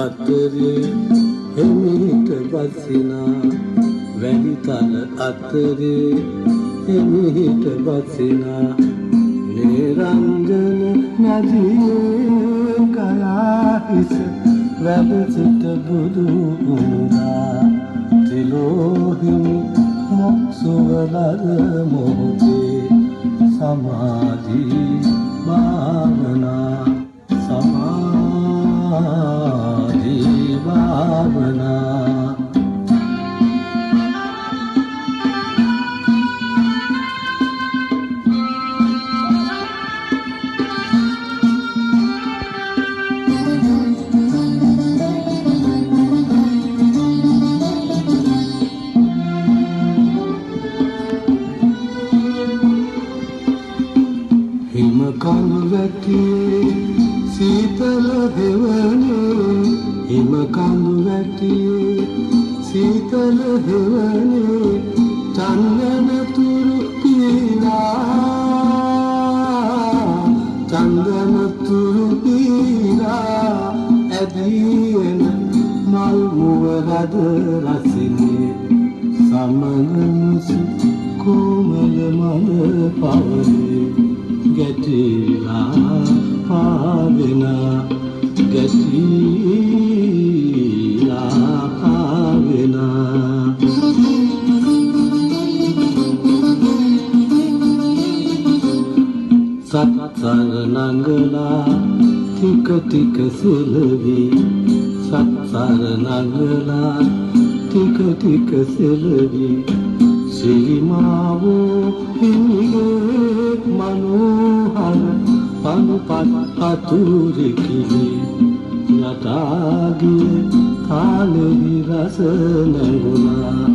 අතරේ එමිහිට බසිනා වැලිතල අතරේ එමිහිට බසිනා නිරංජන නදියේ කයා හිස වැඩ සිට බුදු වුණා ත්‍රිලෝහිමි මොක්සුවලද මොහොතේ සමාධි භාවනා සමාධි භාවනා සීතල හෙවනේ හිම කඳු වැටියේ සීතල හෙවනේ චන්දන තුරු පීරා ඇදීන මල් මුවරද රසිනේ සමනසු කොමල මන පවනේ ගැටිලා පාවෙනා ගැටිලා පාවෙනා සත්සර නංගලා ටික ටික සෙලවි සත්සර නංගලා ටික ටික සෙලවි සිරිමාවෝ හිමිගේ මනෝහර පනුපත් අතුරිකිලි යටාගිය තාලෙහි රස නැඟුණා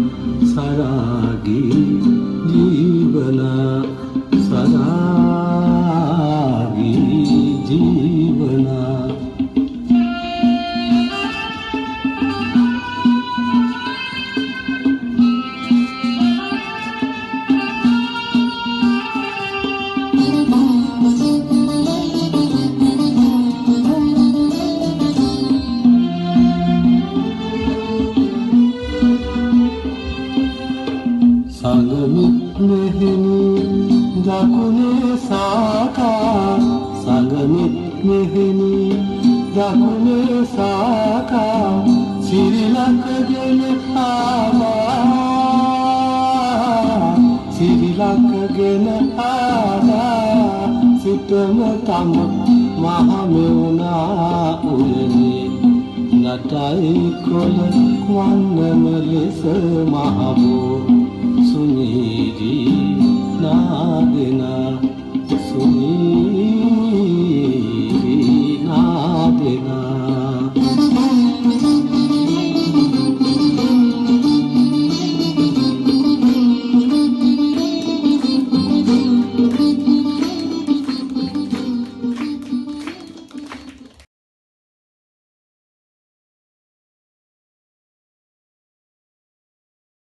සරාගී ජීවනා සරාගී ජීවනා සංගමිත් මෙහෙණි දකුණේ සාකා සංගමිත් මෙහෙණි දකුණේ සාකා සිරිලකගෙන ආවා සිරිලකගෙන ආවා සිතම තම මහමෙවුනා උයනේ නටයි කොළ වන්නම ලෙස මහබෝ सुनीरी नादिना सुनी